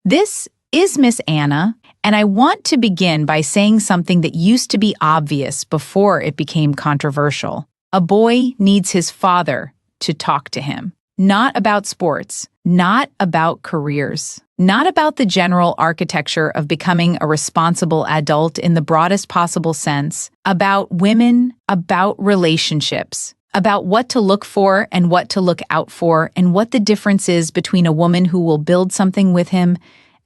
This is Miss Anna, and I want to begin by saying something that used to be obvious before it became controversial. A boy needs his father to talk to him. Not about sports, not about careers, not about the general architecture of becoming a responsible adult in the broadest possible sense, about women, about relationships, about what to look for and what to look out for, and what the difference is between a woman who will build something with him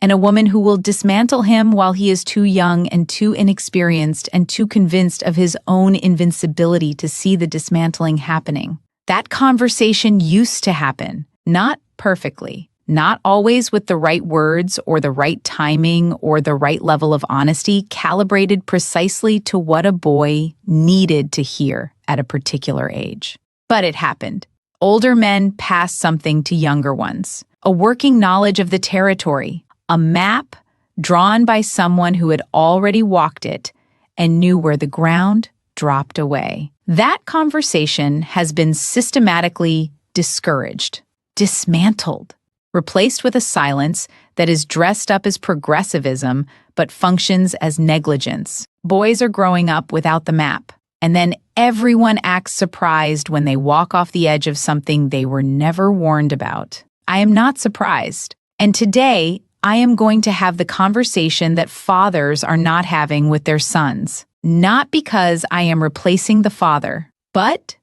and a woman who will dismantle him while he is too young and too inexperienced and too convinced of his own invincibility to see the dismantling happening. That conversation used to happen, not perfectly, not always with the right words or the right timing or the right level of honesty, calibrated precisely to what a boy needed to hear at a particular age. But it happened. Older men passed something to younger ones, a working knowledge of the territory, a map drawn by someone who had already walked it and knew where the ground dropped away. That conversation has been systematically discouraged, dismantled, replaced with a silence that is dressed up as progressivism but functions as negligence. Boys are growing up without the map, and then everyone acts surprised when they walk off the edge of something they were never warned about. I am not surprised, and today I am going to have the conversation that fathers are not having with their sons. Not because I am replacing the father, but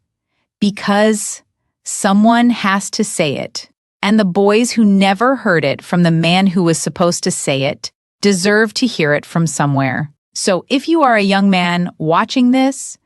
because someone has to say it. And the boys who never heard it from the man who was supposed to say it deserve to hear it from somewhere. So if you are a young man watching this,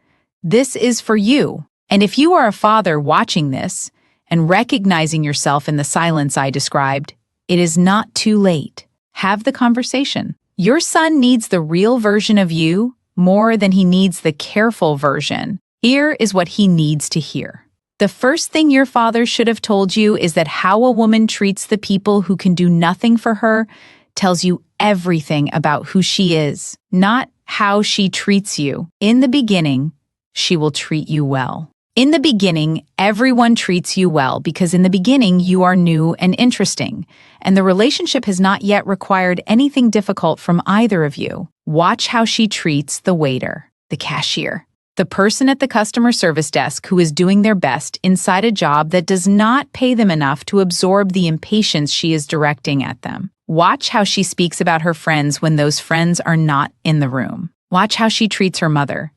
this is for you. And if you are a father watching this and recognizing yourself in the silence I described, it is not too late. Have the conversation. Your son needs the real version of you more than he needs the careful version. Here is what he needs to hear. The first thing your father should have told you is that how a woman treats the people who can do nothing for her tells you everything about who she is, not how she treats you. In the beginning, she will treat you well. In the beginning, everyone treats you well because in the beginning, you are new and interesting, and the relationship has not yet required anything difficult from either of you. Watch how she treats the waiter, the cashier, the person at the customer service desk who is doing their best inside a job that does not pay them enough to absorb the impatience she is directing at them. Watch how she speaks about her friends when those friends are not in the room. Watch how she treats her mother.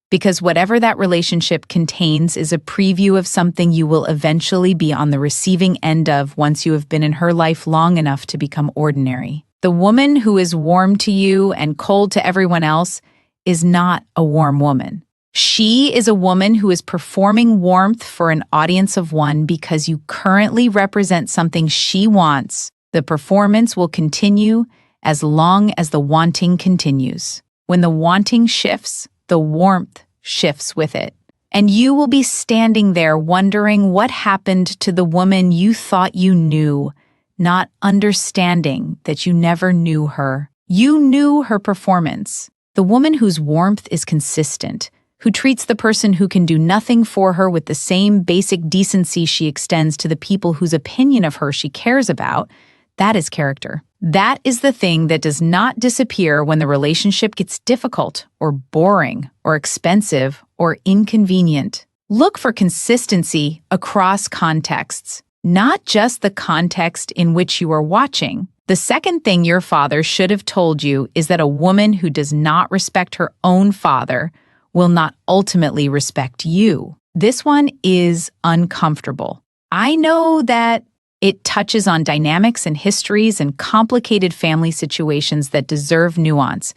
Because whatever that relationship contains is a preview of something you will eventually be on the receiving end of once you have been in her life long enough to become ordinary. The woman who is warm to you and cold to everyone else is not a warm woman. She is a woman who is performing warmth for an audience of one because you currently represent something she wants. The performance will continue as long as the wanting continues. When the wanting shifts, the warmth shifts with it. And you will be standing there wondering what happened to the woman you thought you knew, not understanding that you never knew her. You knew her performance. The woman whose warmth is consistent, who treats the person who can do nothing for her with the same basic decency she extends to the people whose opinion of her she cares about, that is character. That is the thing that does not disappear when the relationship gets difficult or boring or expensive or inconvenient. Look for consistency across contexts, not just the context in which you are watching. The second thing your father should have told you is that a woman who does not respect her own father will not ultimately respect you. This one is uncomfortable. I know that it touches on dynamics and histories and complicated family situations that deserve nuance.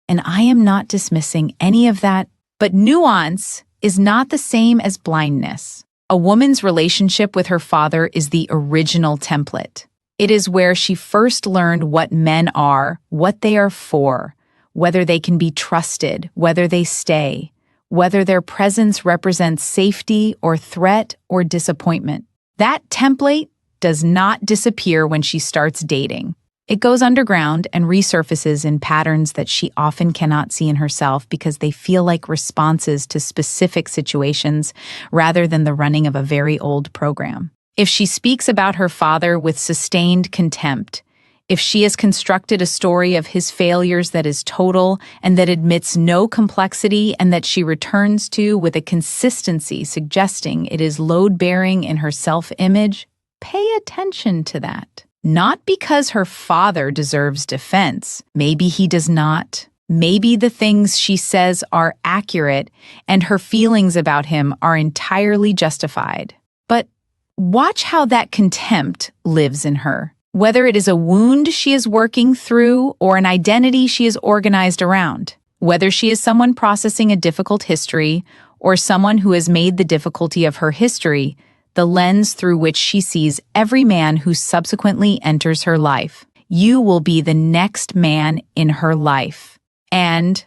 And I am not dismissing any of that, but nuance is not the same as blindness. A woman's relationship with her father is the original template. It is where she first learned what men are, what they are for, whether they can be trusted, whether they stay, whether their presence represents safety or threat or disappointment. That template does not disappear when she starts dating. It goes underground and resurfaces in patterns that she often cannot see in herself because they feel like responses to specific situations rather than the running of a very old program. If she speaks about her father with sustained contempt, If she has constructed a story of his failures that is total and that admits no complexity and that she returns to with a consistency suggesting it is load-bearing in her self-image, pay attention to that. Not because her father deserves defense. Maybe he does not. Maybe the things she says are accurate and her feelings about him are entirely justified. But watch how that contempt lives in her. Whether it is a wound she is working through or an identity she is organized around. Whether she is someone processing a difficult history or someone who has made the difficulty of her history the lens through which she sees every man who subsequently enters her life. You will be the next man in her life. And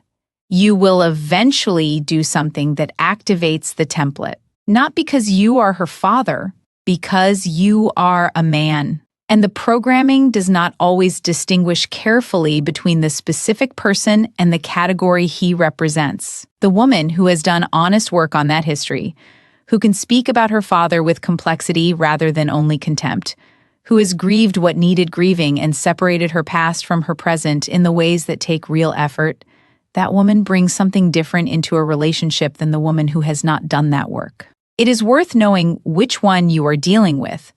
you will eventually do something that activates the template. Not because you are her father, because you are a man. And the programming does not always distinguish carefully between the specific person and the category he represents. The woman who has done honest work on that history, who can speak about her father with complexity rather than only contempt, who has grieved what needed grieving and separated her past from her present in the ways that take real effort, that woman brings something different into a relationship than the woman who has not done that work. It is worth knowing which one you are dealing with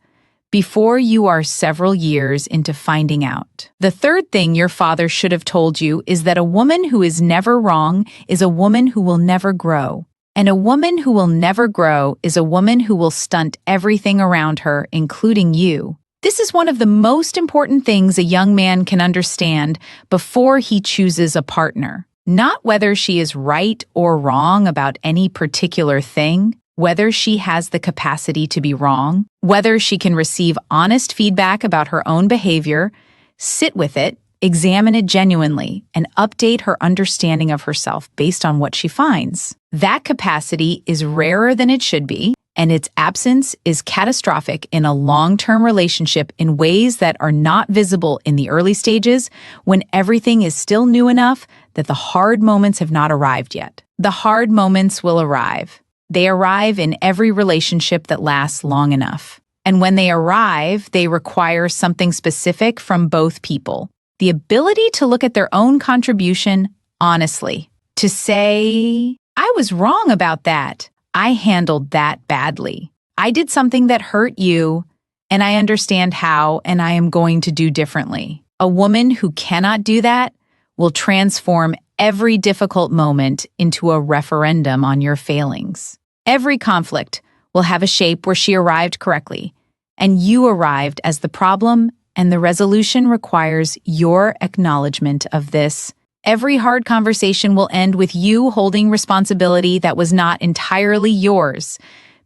before you are several years into finding out. The third thing your father should have told you is that a woman who is never wrong is a woman who will never grow. And a woman who will never grow is a woman who will stunt everything around her, including you. This is one of the most important things a young man can understand before he chooses a partner. Not whether she is right or wrong about any particular thing, whether she has the capacity to be wrong, whether she can receive honest feedback about her own behavior, sit with it, examine it genuinely, and update her understanding of herself based on what she finds. That capacity is rarer than it should be, and its absence is catastrophic in a long-term relationship in ways that are not visible in the early stages when everything is still new enough that the hard moments have not arrived yet. The hard moments will arrive. They arrive in every relationship that lasts long enough. And when they arrive, they require something specific from both people. The ability to look at their own contribution honestly. To say, I was wrong about that. I handled that badly. I did something that hurt you, and I understand how, and I am going to do differently. A woman who cannot do that will transform every difficult moment into a referendum on your failings. Every conflict will have a shape where she arrived correctly, and you arrived as the problem, and the resolution requires your acknowledgement of this. Every hard conversation will end with you holding responsibility that was not entirely yours,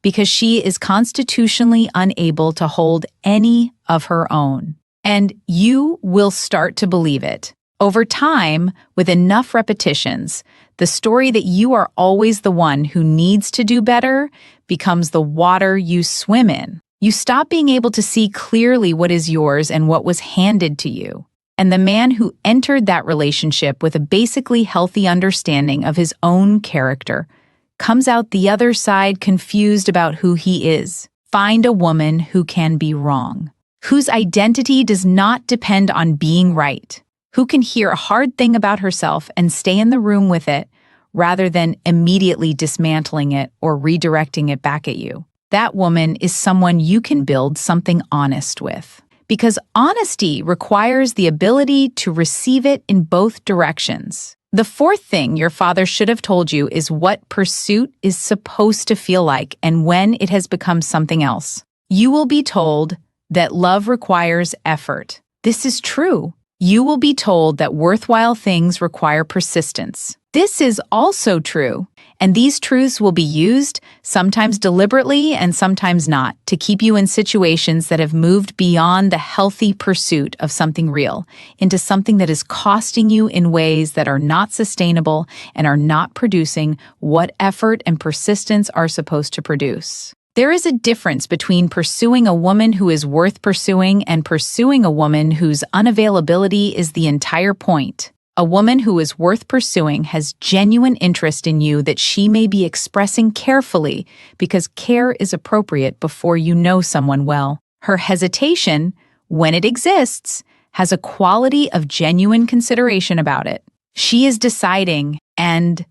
because she is constitutionally unable to hold any of her own. And you will start to believe it. Over time, with enough repetitions, the story that you are always the one who needs to do better becomes the water you swim in. You stop being able to see clearly what is yours and what was handed to you. And the man who entered that relationship with a basically healthy understanding of his own character comes out the other side confused about who he is. Find a woman who can be wrong, whose identity does not depend on being right, who can hear a hard thing about herself and stay in the room with it rather than immediately dismantling it or redirecting it back at you. That woman is someone you can build something honest with. Because honesty requires the ability to receive it in both directions. The fourth thing your father should have told you is what pursuit is supposed to feel like and when it has become something else. You will be told that love requires effort. This is true. You will be told that worthwhile things require persistence. This is also true. And these truths will be used, sometimes deliberately and sometimes not, to keep you in situations that have moved beyond the healthy pursuit of something real into something that is costing you in ways that are not sustainable and are not producing what effort and persistence are supposed to produce. There is a difference between pursuing a woman who is worth pursuing and pursuing a woman whose unavailability is the entire point. A woman who is worth pursuing has genuine interest in you that she may be expressing carefully because care is appropriate before you know someone well. Her hesitation, when it exists, has a quality of genuine consideration about it. She is deciding, and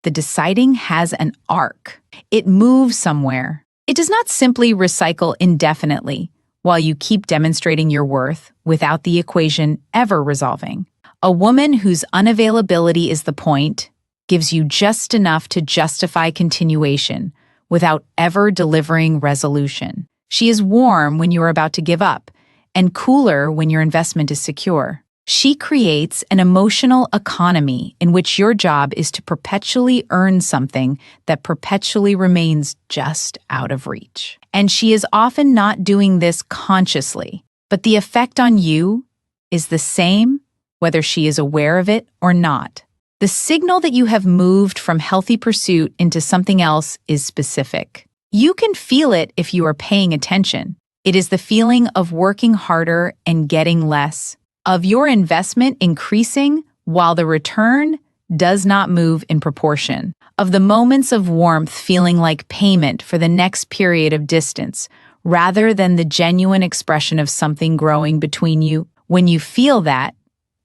the deciding has an arc. It moves somewhere. It does not simply recycle indefinitely while you keep demonstrating your worth without the equation ever resolving. A woman whose unavailability is the point gives you just enough to justify continuation without ever delivering resolution. She is warm when you are about to give up and cooler when your investment is secure. She creates an emotional economy in which your job is to perpetually earn something that perpetually remains just out of reach. And she is often not doing this consciously, but the effect on you is the same whether she is aware of it or not. The signal that you have moved from healthy pursuit into something else is specific. You can feel it if you are paying attention. It is the feeling of working harder and getting less, of your investment increasing while the return does not move in proportion, of the moments of warmth feeling like payment for the next period of distance, rather than the genuine expression of something growing between you. When you feel that,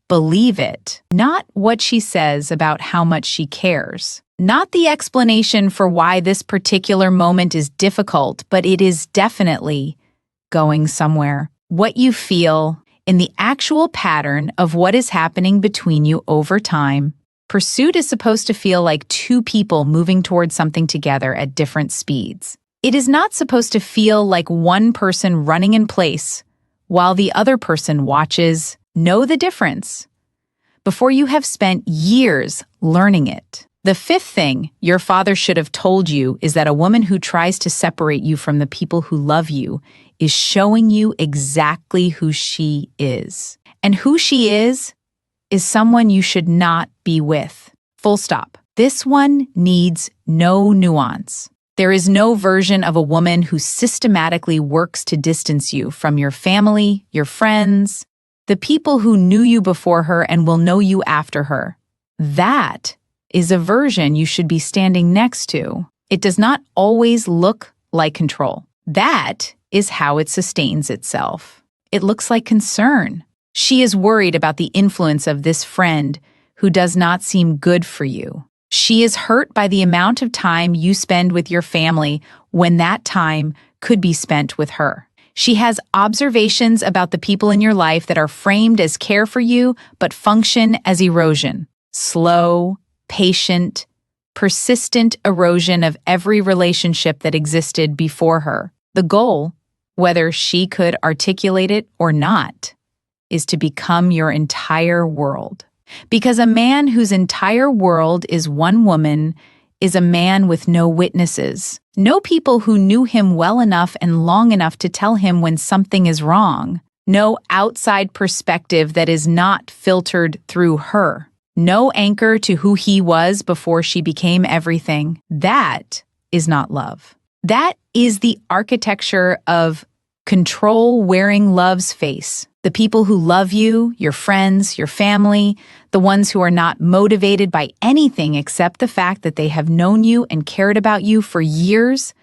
believe it. Not what she says about how much she cares. Not the explanation for why this particular moment is difficult, but it is definitely going somewhere. What you feel in the actual pattern of what is happening between you over time. Pursuit is supposed to feel like two people moving towards something together at different speeds. It is not supposed to feel like one person running in place while the other person watches. Know the difference before you have spent years learning it. The fifth thing your father should have told you is that a woman who tries to separate you from the people who love you is showing you exactly who she is. And who she is someone you should not be with. Full stop. This one needs no nuance. There is no version of a woman who systematically works to distance you from your family, your friends, the people who knew you before her and will know you after her. That is a version you should be standing next to. It does not always look like control. That is how it sustains itself. It looks like concern. She is worried about the influence of this friend who does not seem good for you. She is hurt by the amount of time you spend with your family when that time could be spent with her. She has observations about the people in your life that are framed as care for you but function as erosion. Slow, patient, persistent erosion of every relationship that existed before her. The goal, whether she could articulate it or not, is to become your entire world. Because a man whose entire world is one woman is a man with no witnesses, no people who knew him well enough and long enough to tell him when something is wrong, no outside perspective that is not filtered through her, no anchor to who he was before she became everything. That is not love. That is the architecture of control wearing love's face. The people who love you, your friends, your family, the ones who are not motivated by anything except the fact that they have known you and cared about you for years,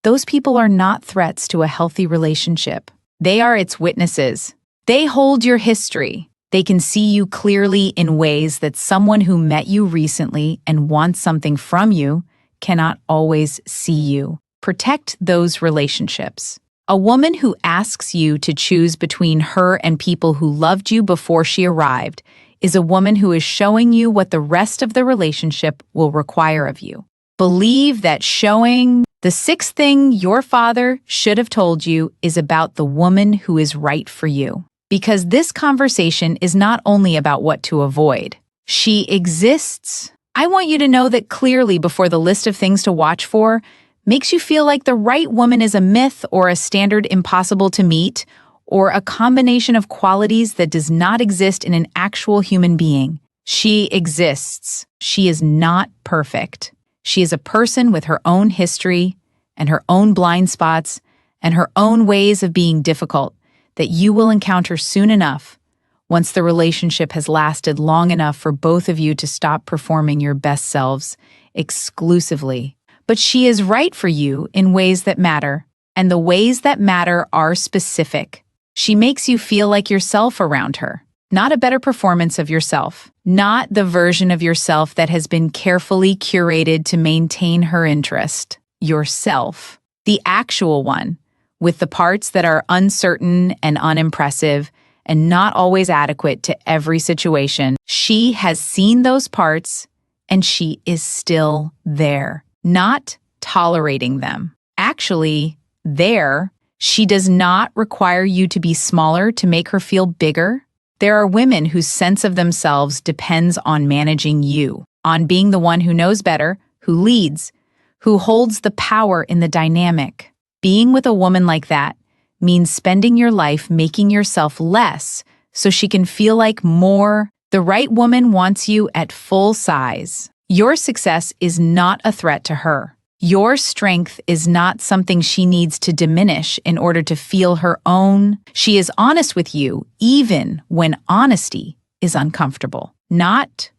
those people are not threats to a healthy relationship. They are its witnesses. They hold your history. They can see you clearly in ways that someone who met you recently and wants something from you cannot always see you. Protect those relationships. A woman who asks you to choose between her and people who loved you before she arrived is a woman who is showing you what the rest of the relationship will require of you. Believe that showing. The sixth thing your father should have told you is about the woman who is right for you. Because this conversation is not only about what to avoid. She exists. I want you to know that clearly before the list of things to watch for makes you feel like the right woman is a myth or a standard impossible to meet, or a combination of qualities that does not exist in an actual human being. She exists. She is not perfect. She is a person with her own history and her own blind spots and her own ways of being difficult that you will encounter soon enough once the relationship has lasted long enough for both of you to stop performing your best selves exclusively. But she is right for you in ways that matter, and the ways that matter are specific. She makes you feel like yourself around her, not a better performance of yourself, not the version of yourself that has been carefully curated to maintain her interest. Yourself, the actual one, with the parts that are uncertain and unimpressive and not always adequate to every situation. She has seen those parts, and she is still there, not tolerating them. Actually, there, she does not require you to be smaller to make her feel bigger. There are women whose sense of themselves depends on managing you, on being the one who knows better, who leads, who holds the power in the dynamic. Being with a woman like that means spending your life making yourself less so she can feel like more. The right woman wants you at full size. Your success is not a threat to her. Your strength is not something she needs to diminish in order to feel her own. She is honest with you, even when honesty is uncomfortable. Not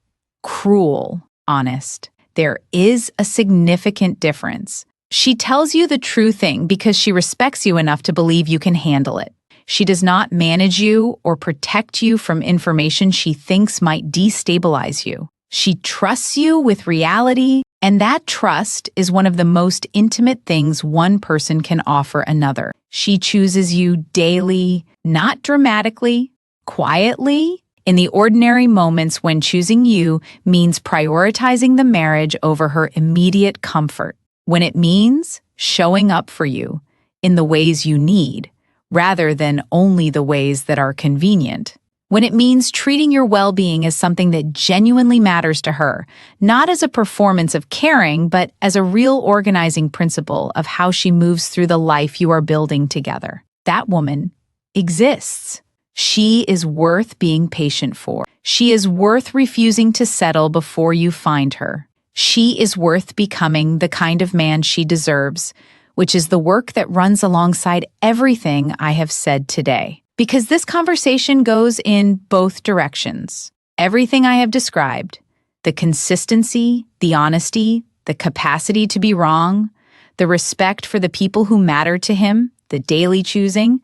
cruel honest. There is a significant difference. She tells you the true thing because she respects you enough to believe you can handle it. She does not manage you or protect you from information she thinks might destabilize you. She trusts you with reality, and that trust is one of the most intimate things one person can offer another. She chooses you daily, not dramatically, quietly, in the ordinary moments when choosing you means prioritizing the marriage over her immediate comfort. When it means showing up for you in the ways you need, rather than only the ways that are convenient. When it means treating your well-being as something that genuinely matters to her, not as a performance of caring, but as a real organizing principle of how she moves through the life you are building together. That woman exists. She is worth being patient for. She is worth refusing to settle before you find her. She is worth becoming the kind of man she deserves, which is the work that runs alongside everything I have said today. Because this conversation goes in both directions. Everything I have described, the consistency, the honesty, the capacity to be wrong, the respect for the people who matter to him, the daily choosing,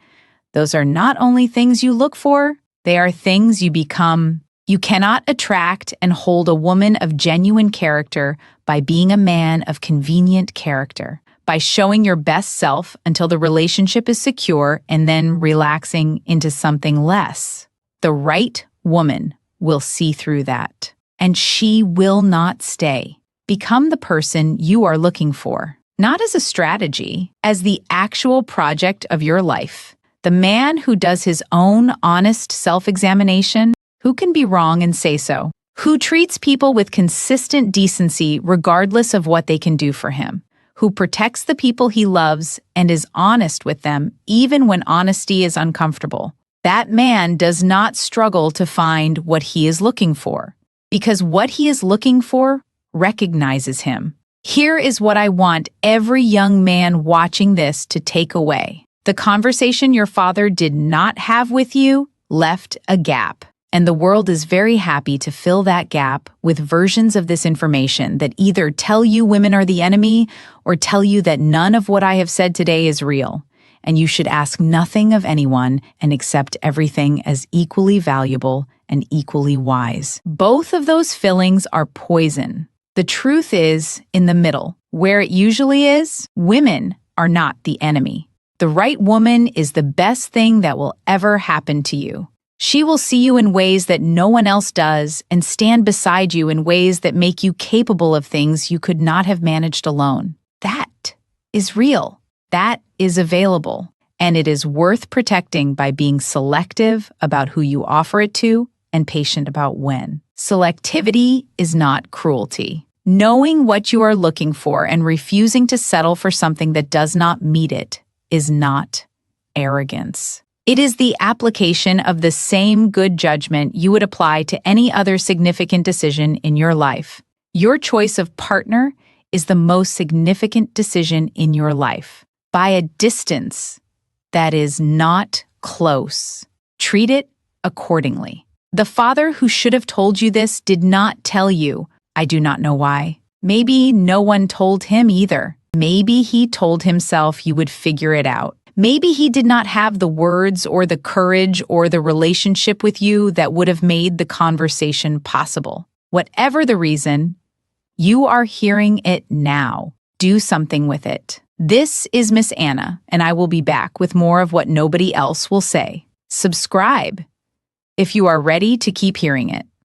those are not only things you look for, they are things you become. You cannot attract and hold a woman of genuine character by being a man of convenient character, by showing your best self until the relationship is secure and then relaxing into something less. The right woman will see through that, and she will not stay. Become the person you are looking for, not as a strategy, as the actual project of your life. The man who does his own honest self-examination, who can be wrong and say so, who treats people with consistent decency regardless of what they can do for him, who protects the people he loves and is honest with them even when honesty is uncomfortable. That man does not struggle to find what he is looking for, because what he is looking for recognizes him. Here is what I want every young man watching this to take away. The conversation your father did not have with you left a gap. And the world is very happy to fill that gap with versions of this information that either tell you women are the enemy or tell you that none of what I have said today is real, and you should ask nothing of anyone and accept everything as equally valuable and equally wise. Both of those fillings are poison. The truth is in the middle. Where it usually is, women are not the enemy. The right woman is the best thing that will ever happen to you. She will see you in ways that no one else does and stand beside you in ways that make you capable of things you could not have managed alone. That is real. That is available. And it is worth protecting by being selective about who you offer it to and patient about when. Selectivity is not cruelty. Knowing what you are looking for and refusing to settle for something that does not meet it is not arrogance. It is the application of the same good judgment you would apply to any other significant decision in your life. Your choice of partner is the most significant decision in your life, by a distance that is not close. Treat it accordingly. The father who should have told you this did not tell you. I do not know why. Maybe no one told him either. Maybe he told himself you would figure it out. Maybe he did not have the words or the courage or the relationship with you that would have made the conversation possible. Whatever the reason, you are hearing it now. Do something with it. This is Miss Anna, and I will be back with more of what nobody else will say. Subscribe if you are ready to keep hearing it.